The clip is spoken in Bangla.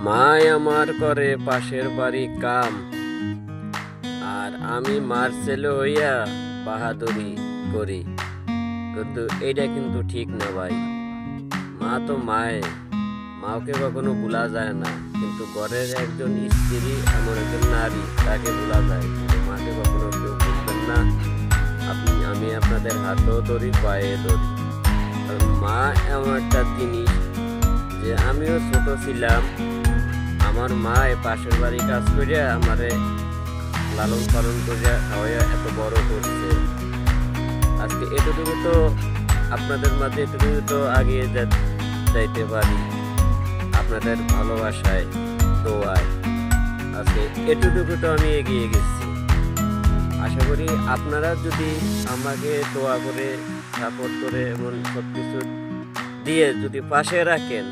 মাই আমার করে পাশের বাড়ি কাম, আর আমি মার ছেলে হইয়া বাহাদুরি করি। কিন্তু এইটা কিন্তু ঠিক না ভাই। মা তো মাকে কখনো ভুলা যায় না, কিন্তু ঘরের একজন স্ত্রী এমন একজন নারী, তাকে ভুলা যায়, কিন্তু মাকে কখনো কেউ ভুলবেন না। আমি আপনাদের হাতেও ধরি, পায়ে ধরি। কারণ মা এমন একটা জিনিস যে আমিও ছোট ছিলাম, আমার মা পাশের বাড়ি কাজ করিয়া আমারে লালন পালন করিয়া খাওয়াইয়া এত বড় করছে। আজকে এতটুকু তো আপনাদের মাঝে এতটুকু তো আগিয়ে যাইতে পারি আপনাদের ভালোবাসায়, দোয়ায়। আজকে এতটুকু তো আমি এগিয়ে গেছি। আশা করি আপনারা যদি আমাকে দোয়া করে, সাপোর্ট করে, এমন সব কিছু দিয়ে যদি পাশে রাখেন,